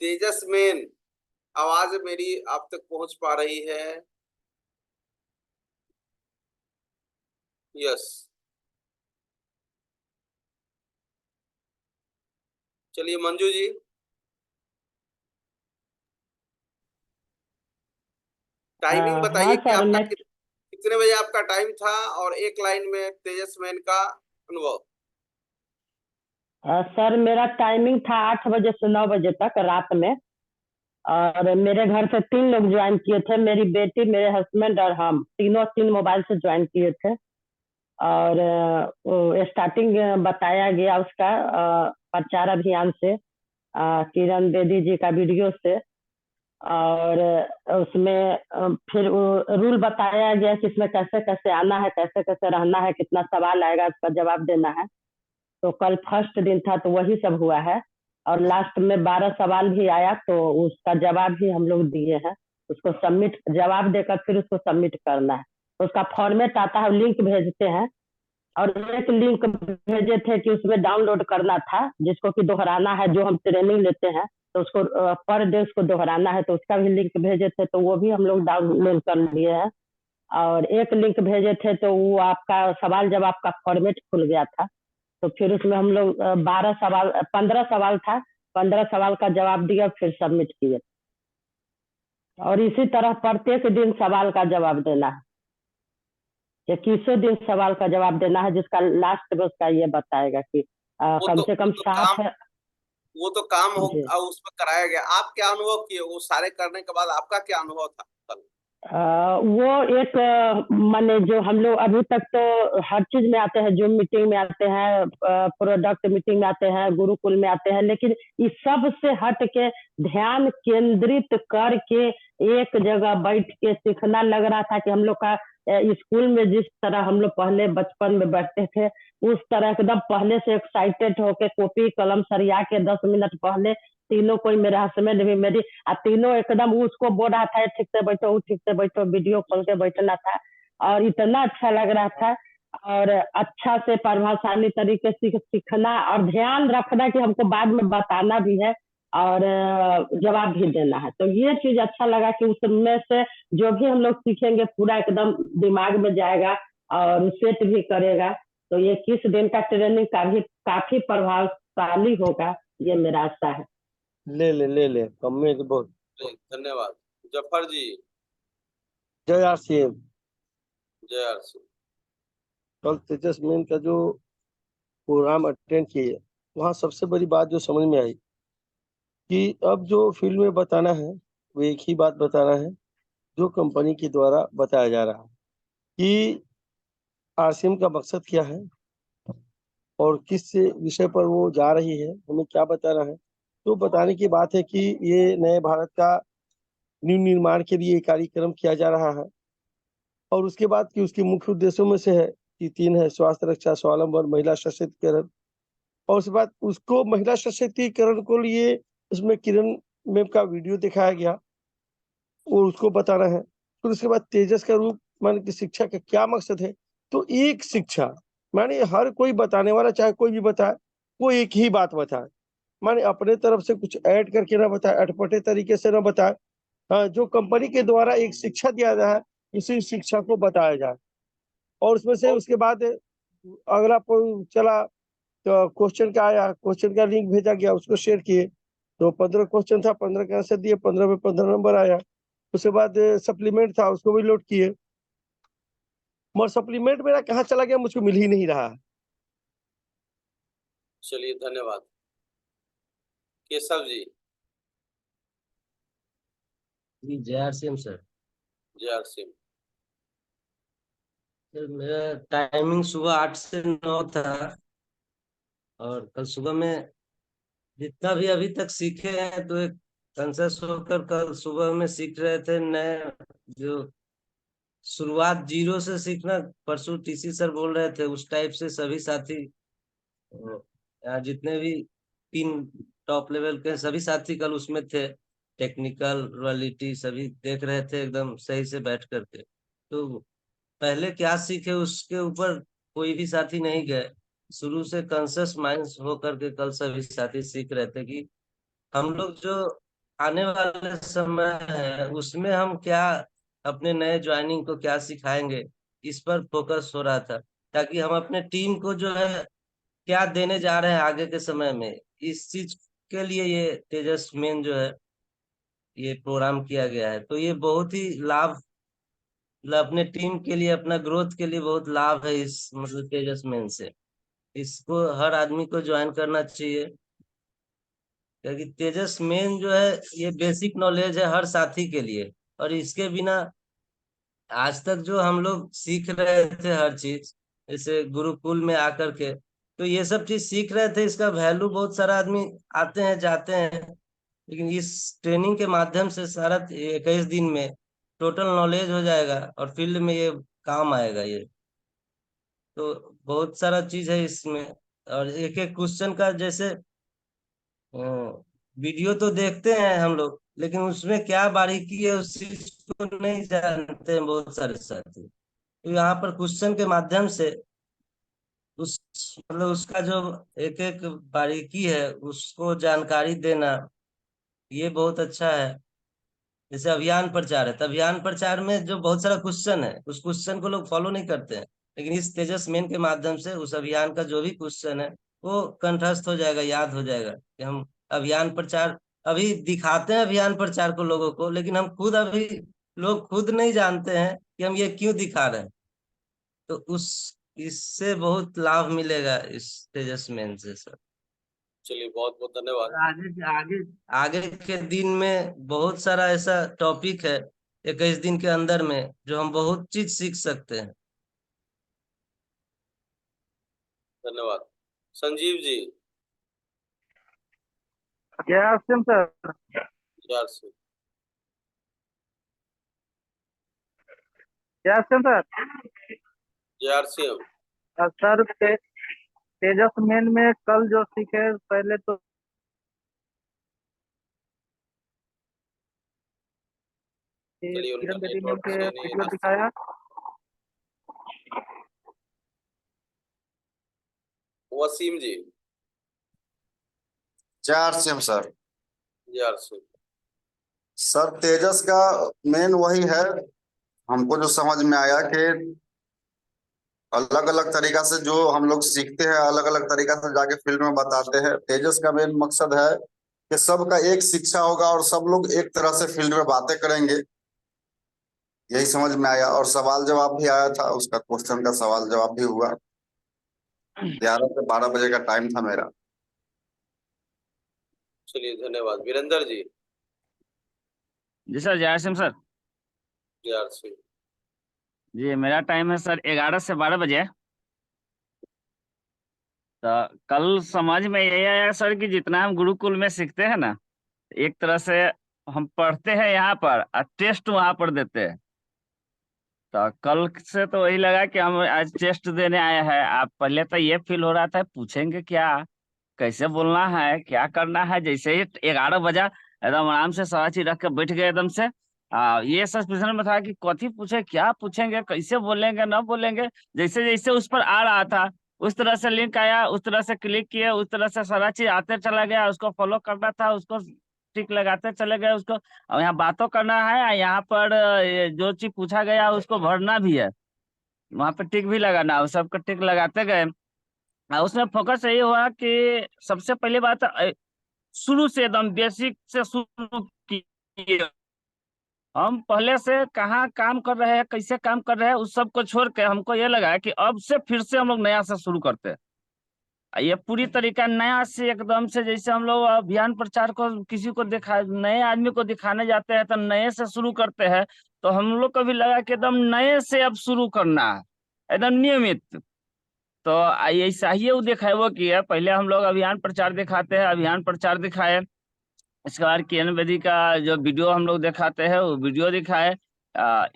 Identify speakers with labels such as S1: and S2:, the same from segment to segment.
S1: तेजस main, आवाज मेरी आप तक पहुंच पा रही है? यस। चलिए मंजू जी। टाइमिंग बताइए
S2: हाँ
S1: कि
S2: सर,
S1: आपका
S2: मैं
S1: कितने बजे आपका टाइम था, और एक लाइन में तेजस मैन का अनुभव।
S2: सर मेरा टाइमिंग था 8 बजे से 9 बजे तक रात में। और मेरे घर से 3 लोग ज्वाइन किए थे, मेरी बेटी, मेरे हस्बैंड और हम तीनों 3 मोबाइल से ज्वाइन किए थे। और स्टार्टिंग बताया गया उसका प्रचार अभियान से, किरण बेदी जी का वीडियो से। और उसमें फिर रूल बताया गया कि इसमें कैसे कैसे आना है, कैसे कैसे रहना है, कितना सवाल आएगा उसका जवाब देना है। तो कल फर्स्ट दिन था तो वही सब हुआ है। और लास्ट में 12 सवाल भी आया तो उसका जवाब भी हम लोग दिए हैं। उसको सबमिट, जवाब देकर फिर उसको सबमिट करना है। तो उसका फॉर्मेट आता है, लिंक भेजते हैं। और एक लिंक भेजे थे कि उसमें डाउनलोड करना था, जिसको कि दोहराना है, जो हम ट्रेनिंग लेते हैं तो उसको पर डे उसको दोहराना है, तो उसका भी लिंक भेजे थे तो वो भी हम लोग डाउनलोड कर लिए हैं। और एक लिंक भेजे थे तो वो आपका सवाल जवाब का फॉर्मेट खुल गया था। तो फिर उसमें हम लोग 12 सवाल, 15 सवाल था, 15 सवाल का जवाब दिया, फिर सबमिट किए। और इसी तरह प्रत्येक दिन सवाल का जवाब देना है। 21 दिन सवाल का जवाब देना है, जिसका लास्ट में उसका ये बताएगा कि
S1: वो
S2: कम
S1: तो
S2: से
S1: वो
S2: कम
S1: तो काम
S2: 60 है।
S1: वो तो काम हो
S2: जी।
S1: उसमें कराया गया। आप क्या अनुभव किए वो सारे करने के बाद? आपका क्या अनुभव था कल?
S2: वो एक माने जो हम लोग अभी तक तो हर चीज में आते हैं, जूम मीटिंग में आते हैं, प्रोडक्ट मीटिंग में आते हैं, गुरुकुल में आते हैं, लेकिन इस सब से हट के ध्यान केंद्रित करके एक जगह बैठ के सीखना लग रहा था कि हम लोग का स्कूल में जिस तरह हम लोग पहले बचपन में बैठते थे, उस तरह एकदम पहले से एक्साइटेड होके कॉपी कलम सरिया के 10 मिनट पहले तीनों, कोई मेरे हस्बैंड भी, मेरी, तीनों एकदम उसको बोल रहा था ठीक से बैठो, वो ठीक से बैठो, वीडियो खोल के बैठना था। और इतना अच्छा लग रहा था। और अच्छा से प्रभावशाली तरीके से सीखना और ध्यान रखना कि हमको बाद में बताना भी है और जवाब भी देना है। तो ये चीज अच्छा लगा कि उसमें से जो भी हम लोग सीखेंगे पूरा एकदम दिमाग में जाएगा और सेट भी करेगा। तो ये 21 दिन का ट्रेनिंग काफी प्रभावशाली होगा, ये मेरा आशा है।
S3: ले कम में तो बहुत।
S1: धन्यवाद। जफर जी।
S3: जय आर सी एम।
S1: जय आर सी।
S3: कल तेजस मेन का जो प्रोग्राम अटेंड किए, वहाँ सबसे बड़ी बात जो समझ में आई कि अब जो फील्ड में बताना है वो एक ही बात बताना है जो कंपनी के द्वारा बताया जा रहा है कि आरसीएम का मकसद क्या है और किस विषय पर वो जा रही है, हमें क्या बता रहा है। तो बताने की बात है कि ये नए भारत का न्यू निर्माण के लिए कार्यक्रम किया जा रहा है। और उसके बाद कि उसके मुख्य उद्देश्यों में से है कि 3 है: स्वास्थ्य रक्षा, स्वावलंबन, महिला सशक्तिकरण। और उसके बाद उसको महिला सशक्तिकरण को लिए उसमें किरण मैम का वीडियो दिखाया गया, वो उसको बताना है। फिर उसके बाद तेजस का रूप माने कि शिक्षा का क्या मकसद है। तो एक शिक्षा माने हर कोई बताने वाला चाहे कोई भी बताए, वो एक ही बात बताए, माने अपने तरफ से कुछ ऐड करके ना बताए, अटपटे तरीके से ना बताए। हाँ, जो कंपनी के द्वारा एक शिक्षा दिया जाए उसी शिक्षा को बताया जाए। और उसमें से उसके बाद अगला चला तो क्वेश्चन का आया, क्वेश्चन का लिंक भेजा गया, उसको शेयर किए। तो 15 क्वेश्चन था, 15 का आंसर दिए, 15 में 15 नंबर आया। उसके बाद सप्लीमेंट था, उसको भी लोड किए, मगर सप्लीमेंट मेरा कहाँ चला गया मुझको मिल ही नहीं रहा है।
S1: चलिए धन्यवाद। केशव जी।
S4: जी जय आर सी एम सर।
S1: जय आर सी।
S4: सर मेरा टाइमिंग सुबह 8 से 9 था। और कल सुबह में जितना भी अभी तक सीखे हैं तो एक कंसस होकर कल सुबह में सीख रहे थे नए, जो शुरुआत जीरो से सीखना, परसों टीसी सर बोल रहे थे उस टाइप से सभी साथी, जितने भी 3 टॉप लेवल के सभी साथी कल उसमें थे। टेक्निकल रॉयलिटी सभी देख रहे थे एकदम सही से बैठ करके। तो पहले क्या सीखे उसके ऊपर कोई भी साथी नहीं गए, शुरू से कॉन्शियस माइंड होकर के कल सभी साथी सीख रहे थे कि हम लोग जो आने वाले समय है उसमें हम क्या अपने नए ज्वाइनिंग को क्या सिखाएंगे, इस पर फोकस हो रहा था, ताकि हम अपने टीम को जो है क्या देने जा रहे हैं आगे के समय में, इस चीज के लिए ये तेजस मेन जो है ये प्रोग्राम किया गया है। तो ये बहुत ही लाभ, मतलब अपने टीम के लिए, अपना ग्रोथ के लिए बहुत लाभ है इस मतलब तेजस मेन से। इसको हर आदमी को ज्वाइन करना चाहिए, क्योंकि तेजस मेन जो है ये बेसिक नॉलेज है हर साथी के लिए। और इसके बिना आज तक जो हम लोग सीख रहे थे हर चीज, जैसे गुरुकुल में आकर के, तो ये सब चीज सीख रहे थे, इसका वैल्यू बहुत सारा आदमी आते हैं जाते हैं, लेकिन इस ट्रेनिंग के माध्यम से सारा 21 दिन में टोटल नॉलेज हो जाएगा और फील्ड में ये काम आएगा ये। तो बहुत सारा चीज है इसमें। और एक एक क्वेश्चन का जैसे वीडियो तो देखते हैं हम लोग, लेकिन उसमें क्या बारीकी है उस चीज को नहीं जानते हैं बहुत सारे साथी। तो यहाँ पर क्वेश्चन के माध्यम से उस मतलब उसका जो एक एक बारीकी है उसको जानकारी देना, ये बहुत अच्छा है। जैसे अभियान प्रचार है, तो अभियान प्रचार में जो बहुत सारा क्वेश्चन है उस क्वेश्चन को लोग फॉलो नहीं करते हैं, लेकिन इस तेजस मेन के माध्यम से उस अभियान का जो भी क्वेश्चन है वो कंठस्थ हो जाएगा, याद हो जाएगा कि हम अभियान प्रचार अभी दिखाते हैं अभियान प्रचार को लोगों को, लेकिन हम खुद अभी लोग खुद नहीं जानते हैं कि हम ये क्यों दिखा रहे हैं। तो उस इससे बहुत लाभ मिलेगा इस तेजस मेन से सर।
S1: चलिए बहुत बहुत धन्यवाद।
S4: आगे आगे आगे के दिन में बहुत सारा ऐसा टॉपिक है 21 दिन के अंदर में जो हम बहुत चीज सीख सकते हैं।
S1: धन्यवाद। संजीव जी।
S5: क्या सिम सर?
S1: यार से।
S5: क्या सिम सर?
S1: JRCM।
S5: सर तेजस मेन में कल जो सीखे पहले तो
S1: चलिए उनका
S5: किरण बेदी मैम
S1: नेटवर्क
S5: के
S1: सही नहीं है
S5: वीडियो
S1: इधर से।
S5: दिखाया।
S1: वसीम जी।
S6: चार सिम सर।
S1: JRCM।
S6: सर तेजस का मेन वही है, हमको जो समझ में आया कि अलग अलग तरीका से जो हम लोग सीखते हैं अलग अलग तरीका से जाके फील्ड में बताते हैं। तेजस का मेन मकसद है कि सबका एक शिक्षा होगा और सब लोग एक तरह से फील्ड में बातें करेंगे, यही समझ में आया। और सवाल जवाब भी आया था, उसका क्वेश्चन का सवाल जवाब भी हुआ। 11 से 12 बजे का टाइम था मेरा।
S1: चलिए धन्यवाद। वीरेंद्र जी।
S7: जी सर, जय सिंह सर।
S1: JRCM।
S7: जी मेरा टाइम है सर 11 से 12 बजे। तो कल समझ में यही आया सर कि जितना हम गुरुकुल में सीखते हैं ना, एक तरह से हम पढ़ते हैं यहाँ पर और टेस्ट वहाँ पर देते हैं। तो कल से तो वही लगा कि हम आज टेस्ट देने आए हैं। आप पहले तो ये फील हो रहा था पूछेंगे क्या, कैसे बोलना है, क्या करना है। जैसे ही 11 बजा एकदम आराम से सारा चीज रख के बैठ गए एकदम से। ये सस्पेंशन में था कि कथी पूछे, क्या पूछेंगे, कैसे बोलेंगे न बोलेंगे। जैसे जैसे उस पर आ रहा था उस तरह से लिंक आया, उस तरह से क्लिक किए, उस तरह से सारा चीज आते चला गया। उसको फॉलो करना था, उसको टिक लगाते चले गए उसको। और यहाँ बातों करना है, यहाँ पर ये जो चीज पूछा गया उसको भरना भी है, वहां पे टिक भी लगाना है, सबको टिक लगाते गए। उसमें फोकस यही हुआ कि सबसे पहली बात शुरू से एकदम बेसिक से शुरू किए। हम पहले से कहाँ काम कर रहे हैं, कैसे काम कर रहे हैं, उस सब को छोड़ के हमको ये लगा कि अब से फिर से हम लोग नया से शुरू करते हैं। ये पूरी तरीका नया से एकदम से, जैसे हम लोग अभियान प्रचार को किसी को दिखा, नए आदमी को दिखाने जाते हैं तो नए से शुरू करते हैं। तो हम लोग को भी लगा कि एकदम नए से अब शुरू करना है, एकदम नियमित। तो ऐसा ही वो दिखाए वो किया। पहले हम लोग अभियान प्रचार दिखाते हैं, अभियान प्रचार दिखाए। इसके बाद किरण बेदी का जो वीडियो हम लोग दिखाते हैं वो वीडियो दिखाए।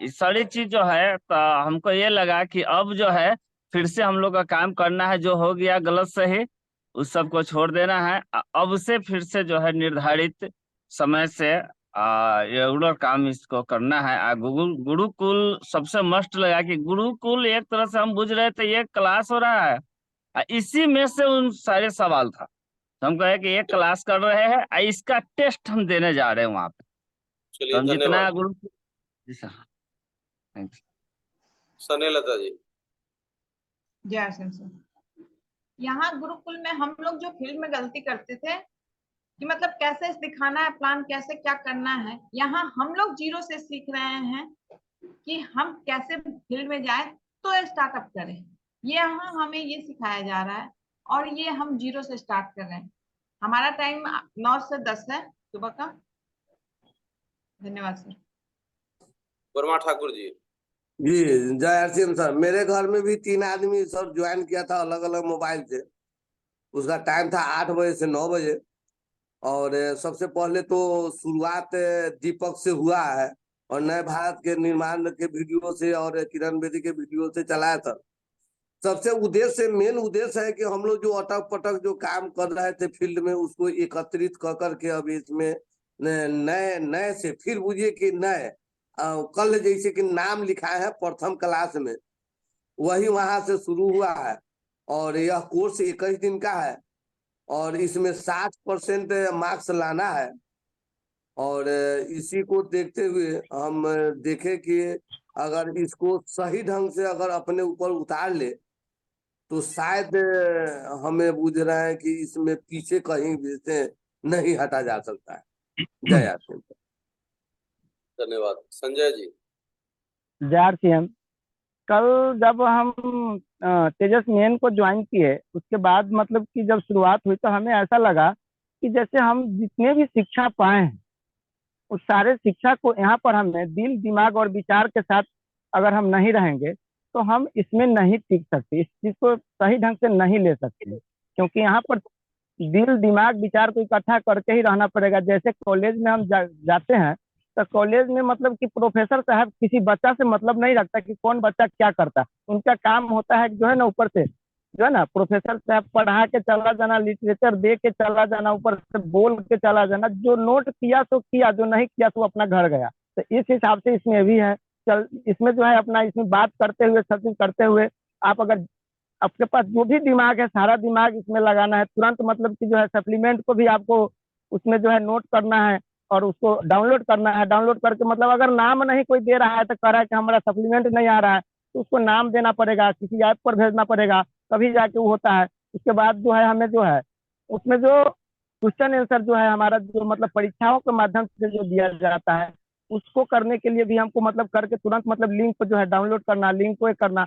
S7: इस सारी चीज जो है तो हमको ये लगा कि अब जो है फिर से हम लोग का काम करना है। जो हो गया गलत सही उस सब को छोड़ देना है। अब से फिर से जो है निर्धारित समय से रेगुलर काम इसको करना है। गुरुकुल सबसे मस्त लगा कि गुरुकुल एक तरह से हम बुझ रहे थे ये क्लास हो रहा है, इसी में से उन सारे सवाल था। तो हम कहे कि ये क्लास कर रहे हैं और इसका टेस्ट हम देने जा रहे हैं वहां पे। तो
S1: चलिए,
S7: हम जितना
S1: धन्यवाद।
S7: गुरु जी सर, थैंक्स।
S1: स्नेहलता जी।
S8: जय आसन सर। यहाँ गुरुकुल में हम लोग जो फील्ड में गलती करते थे कि मतलब कैसे दिखाना है, प्लान कैसे क्या करना है, यहाँ हम लोग जीरो से सीख रहे हैं कि हम कैसे फील्ड में जाए तो स्टार्टअप करें। ये यहाँ हमें ये सिखाया जा रहा है और ये हम जीरो से स्टार्ट कर रहे हैं। हमारा टाइम 9 से 10 है सुबह का। धन्यवाद सर।
S1: वर्मा ठाकुर जी।
S9: जी जय हरसिम सर। मेरे घर में भी 3 आदमी सर ज्वाइन किया था अलग अलग मोबाइल से। उसका टाइम था 8 बजे से 9 बजे। और सबसे पहले तो शुरुआत दीपक से हुआ है और नए भारत के निर्माण के वीडियो से और किरण बेदी के वीडियो से चलाया था। सबसे उद्देश्य, मेन उद्देश्य है कि हम लोग जो अटक पटक जो काम कर रहे थे फील्ड में उसको एकत्रित कर करके अब इसमें नए नए से फिर बुझिए कि नए कल जैसे कि नाम लिखा है प्रथम क्लास में, वही वहां से शुरू हुआ है। और यह कोर्स 21 दिन का है और इसमें 60% मार्क्स लाना है। और इसी को देखते हुए हम देखे कि अगर इसको सही ढंग से अगर अपने ऊपर उतार ले तो शायद हमें बुझ रहा है कि इसमें पीछे कहीं भी से नहीं हटा जा सकता है। जय आसिम।
S1: धन्यवाद। संजय जी।
S5: जय सीएम। कल जब हम तेजस मेन को ज्वाइन किए उसके बाद मतलब कि जब शुरुआत हुई तो हमें ऐसा लगा कि जैसे हम जितने भी शिक्षा पाए हैं उस सारे शिक्षा को यहाँ पर हमें दिल दिमाग और विचार के साथ अगर हम नहीं रहेंगे तो हम इसमें नहीं टिक सकते, इस चीज को सही ढंग से नहीं ले सकते। क्योंकि यहाँ पर दिल दिमाग विचार को इकट्ठा करके ही रहना पड़ेगा। जैसे कॉलेज में हम जाते हैं तो कॉलेज में मतलब कि प्रोफेसर साहब किसी बच्चा से मतलब नहीं रखता कि कौन बच्चा क्या करता है। उनका काम होता है जो है ना ऊपर से जो है ना प्रोफेसर साहब पढ़ा के चला जाना, लिटरेचर दे के चला जाना, ऊपर से बोल के चला जाना। जो नोट किया तो किया, जो नहीं किया तो अपना घर गया। तो इस हिसाब से इसमें भी है। चल इसमें जो है अपना इसमें बात करते हुए सब चीज करते हुए आप अगर आपके पास जो भी दिमाग है सारा दिमाग इसमें लगाना है। तुरंत मतलब कि जो है सप्लीमेंट को भी आपको उसमें जो है नोट करना है और उसको डाउनलोड करना है। डाउनलोड करके मतलब अगर नाम नहीं कोई दे रहा है तो कह रहा है कि हमारा सप्लीमेंट नहीं आ रहा है तो उसको नाम देना पड़ेगा, किसी ऐप पर भेजना पड़ेगा, तभी जाके वो होता है। उसके बाद जो है हमें जो है उसमें जो क्वेश्चन आंसर जो है हमारा जो मतलब परीक्षाओं के माध्यम से जो दिया जाता है उसको करने के लिए भी हमको मतलब करके तुरंत मतलब लिंक को जो है डाउनलोड करना, लिंक को करना।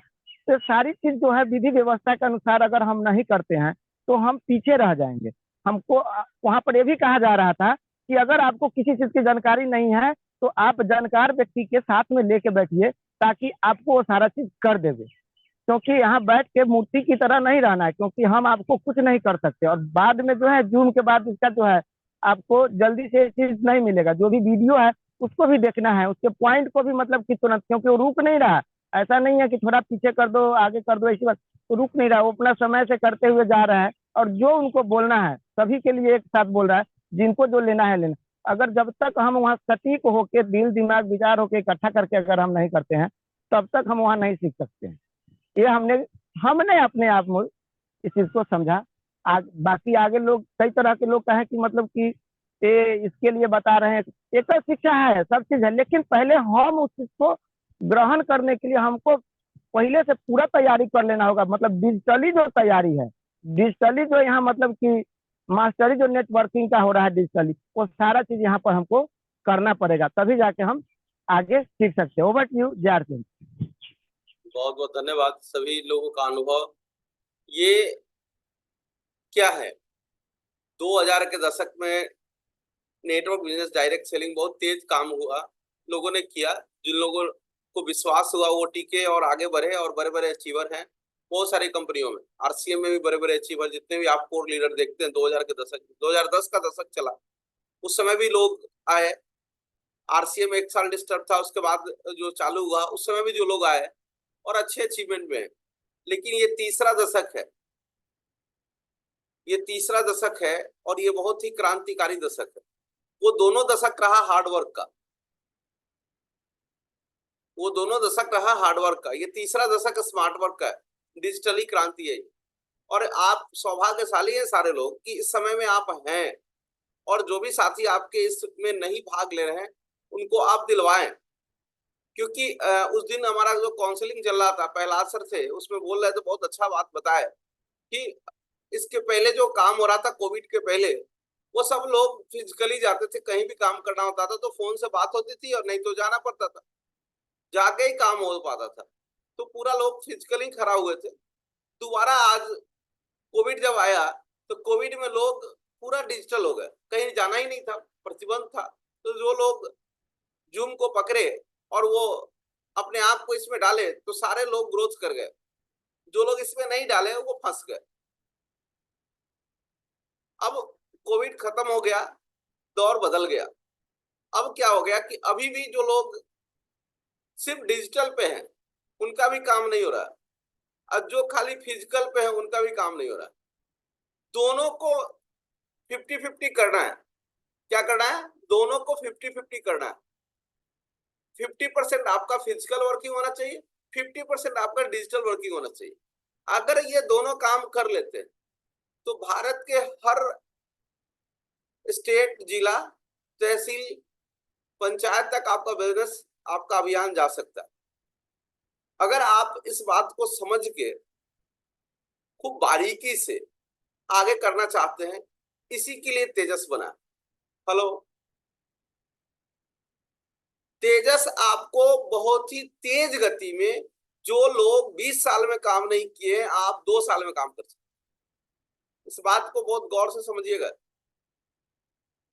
S5: तो सारी चीज जो है विधि व्यवस्था के अनुसार अगर हम नहीं करते हैं तो हम पीछे रह जाएंगे। हमको वहां पर यह भी कहा जा रहा था कि अगर आपको किसी चीज की जानकारी नहीं है तो आप जानकार व्यक्ति के साथ में लेके बैठिए ताकि आपको वो सारा चीज कर देवे। क्योंकि यहाँ बैठ के मूर्ति की तरह नहीं रहना है, क्योंकि हम आपको कुछ नहीं कर सकते। और बाद में जो है जून के बाद इसका जो है आपको जल्दी से चीज नहीं मिलेगा। जो भी वीडियो है उसको भी देखना है, उसके पॉइंट को भी मतलब कि तुरंत, क्योंकि वो रुक नहीं रहा। ऐसा नहीं है कि थोड़ा पीछे कर दो आगे कर दो, ऐसी बात तो रुक नहीं रहा। वो अपना समय से करते हुए जा रहा है और जो उनको बोलना है सभी के लिए एक साथ बोल रहा है, जिनको जो लेना है लेना। अगर जब तक हम वहाँ सटीक होके दिल दिमाग विचार होके इकट्ठा करके अगर हम नहीं करते हैं तब तक हम वहाँ नहीं सीख सकते हैं। ये हमने अपने आप में इस चीज को समझा। बाकी आगे लोग कई तरह के लोग कहें कि मतलब कि ये इसके लिए बता रहे हैं, एक शिक्षा है सब चीज है, लेकिन पहले हम उस चीज को ग्रहण करने के लिए हमको पहले से पूरा तैयारी कर लेना होगा। मतलब डिजिटली जो तैयारी है, डिजिटली जो यहाँ मतलब कि मास्टरी जो नेटवर्किंग का हो रहा है डिजिटली, वो सारा चीज यहाँ पर हमको करना पड़ेगा, तभी जाके हम आगे सीख सकते हैं। ओवर टू यू जय सिंह।
S1: बहुत बहुत धन्यवाद सभी लोगों का अनुभव। ये क्या है, 2000 के दशक में नेटवर्क बिजनेस डायरेक्ट सेलिंग बहुत तेज काम हुआ, लोगों ने किया। जिन लोगों को विश्वास हुआ वो टिके और आगे बढ़े और बड़े बड़े अचीवर हैं बहुत सारी कंपनियों में। आरसीएम में भी बड़े बड़े अचीवर, जितने भी आप कोर लीडर देखते हैं 2000 के दशक, 2010 का दशक चला, उस समय भी लोग आए। आरसीएम 1 साल डिस्टर्ब था, उसके बाद जो चालू हुआ उस समय भी जो लोग आए और अच्छे अचीवमेंट में। लेकिन ये तीसरा दशक है, ये तीसरा दशक है और ये बहुत ही क्रांतिकारी दशक है। वो दोनों दशक रहा हार्डवर्क का, वो दोनों दशक रहा हार्डवर्क का। ये तीसरा दशक स्मार्ट वर्क का है, डिजिटली क्रांति है। और आप सौभाग्यशाली हैं सारे लोग कि इस समय में आप हैं, और जो भी साथी आपके इसमें नहीं भाग ले रहे हैं उनको आप दिलवाएं, क्योंकि उस दिन हमारा जो काउंसलिंग चल रहा था, प्रहलाद सर थे, उसमें बोल रहे थे, बहुत अच्छा बात बताया कि इसके पहले जो काम हो रहा था कोविड के पहले, वो सब लोग फिजिकली जाते थे, कहीं भी काम करना होता था तो फोन से बात होती थी और नहीं तो जाना पड़ता था, जाके ही काम हो पाता था, तो पूरा लोग फिजिकली खड़ा हुए थे। दोबारा आज कोविड जब आया तो कोविड में लोग पूरा डिजिटल हो गए, कहीं जाना ही नहीं था, प्रतिबंध था, तो जो लोग जूम को पकड़े और वो अपने आप को इसमें डाले तो सारे लोग ग्रोथ कर गए, जो लोग इसमें नहीं डाले वो फंस गए। अब कोविड खत्म हो गया, दौर बदल गया। अब क्या हो गया कि अभी भी जो लोग सिर्फ डिजिटल पे हैं उनका भी काम नहीं हो रहा, और जो खाली फिजिकल पे है उनका भी काम नहीं हो रहा। दोनों को 50-50 करना है। क्या करना है? दोनों को 50-50 करना है। 50% आपका फिजिकल वर्किंग होना चाहिए, 50% आपका डिजिटल वर्किंग होना चाहिए। अगर ये दोनों काम कर लेते हैं तो भारत के हर स्टेट, जिला, तहसील, पंचायत तक आपका बिजनेस, आपका अभियान जा सकता है। अगर आप इस बात को समझ के खूब बारीकी से आगे करना चाहते हैं, इसी के लिए तेजस बना। हेलो, तेजस आपको बहुत ही तेज गति में, जो लोग 20 साल में काम नहीं किए आप 2 साल में काम कर सकते। इस बात को बहुत गौर से समझिएगा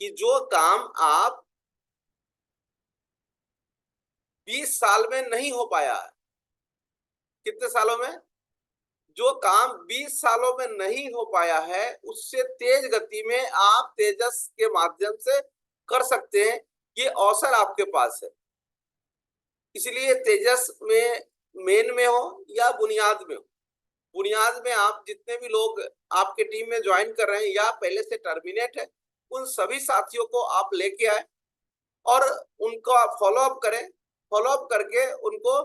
S1: कि जो काम आप 20 साल में नहीं हो पाया है, कितने सालों में? जो काम 20 सालों में नहीं हो पाया है उससे तेज गति में आप तेजस के माध्यम से कर सकते हैं। ये अवसर आपके पास है। इसलिए तेजस में मेन में हो या बुनियाद में हो, बुनियाद में आप जितने भी लोग आपके टीम में ज्वाइन कर रहे हैं या पहले से टर्मिनेट है, उन सभी साथियों को आप लेके आए और उनका फॉलोअप करें। फॉलोअप करके उनको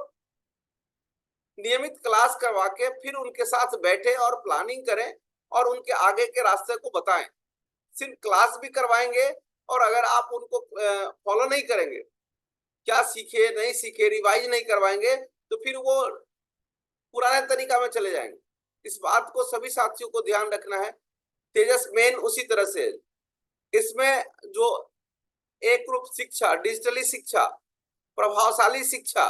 S1: नियमित क्लास करवा के फिर उनके साथ बैठे और प्लानिंग करें और उनके आगे के रास्ते को बताएं। सिर्फ क्लास भी करवाएंगे और अगर आप उनको फॉलो नहीं करेंगे, क्या सीखे नहीं सीखे, रिवाइज नहीं करवाएंगे, तो फिर वो पुराने तरीका में चले जाएंगे। इस बात को सभी साथियों को ध्यान रखना है। तेजस मेन उसी तरह से है। इसमें जो एक रूप शिक्षा, डिजिटली शिक्षा, प्रभावशाली शिक्षा,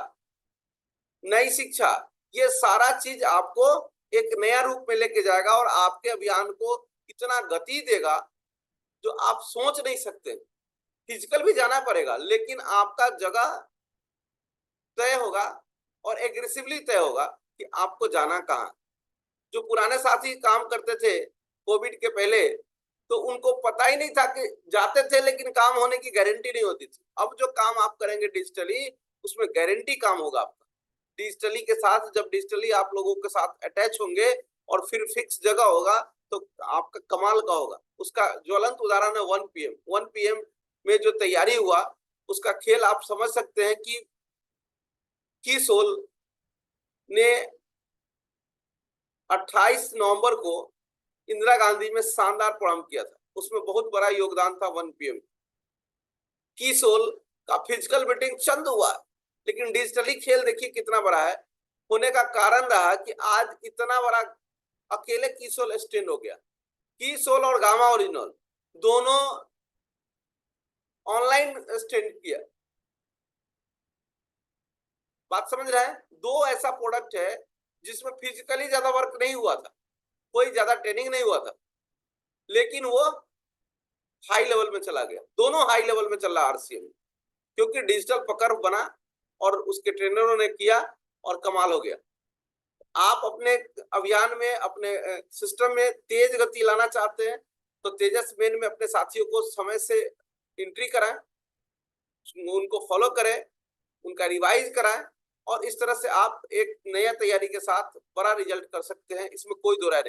S1: नई शिक्षा, ये सारा चीज आपको एक नया रूप में लेके जाएगा और आपके अभियान को इतना गति देगा जो आप सोच नहीं सकते। फिजिकल भी जाना पड़ेगा लेकिन आपका जगह तय होगा और एग्रेसिवली तय होगा कि आपको जाना कहाँ। जो पुराने साथी काम करते थे कोविड के पहले, तो उनको पता ही नहीं था कि जाते थे लेकिन काम होने की गारंटी नहीं होती थी। अब जो काम आप करेंगे डिजिटली, उसमें गारंटी काम होगा आपका। डिजिटली के साथ जब डिजिटली आप लोगों के साथ अटैच होंगे और फिर फिक्स जगह होगा तो आपका कमाल का होगा। उसका ज्वलंत उदाहरण है 1 PM। 1 PM में जो तैयारी हुआ उसका खेल आप समझ सकते हैं कि कीसोल ने 28 नवंबर को इंदिरा गांधी में शानदार प्रोग्राम किया था, उसमें बहुत बड़ा योगदान था 1 PM। कीसोल का फिजिकल मीटिंग चंद हुआ लेकिन डिजिटली खेल देखिए कितना बड़ा है। होने का कारण रहा कि आज इतना बड़ा अकेले कीसोल स्टैंड हो गया। कीसोल और गामा ओरिजिनल दोनों ऑनलाइन स्टैंड किया। बात समझ रहे हैं? दो ऐसा प्रोडक्ट है जिसमें फिजिकली ज्यादा वर्क नहीं हुआ था, कोई ज्यादा ट्रेनिंग नहीं हुआ था, लेकिन वो हाई लेवल में चला गया। दोनों हाई लेवल में चल रहा RCM, क्योंकि डिजिटल पकड़ बना और उसके ट्रेनरों ने किया और कमाल हो गया। आप अपने अभियान में, अपने सिस्टम में तेज गति लाना चाहते हैं तो तेजस मेन में अपने साथियों को समय से एंट्री कराएं, उनको फॉलो करें, उनका रिवाइज कराएं और इस तरह से आप एक नया तैयारी के साथ बड़ा रिजल्ट कर सकते हैं। इसमें कोई दो राय नहीं।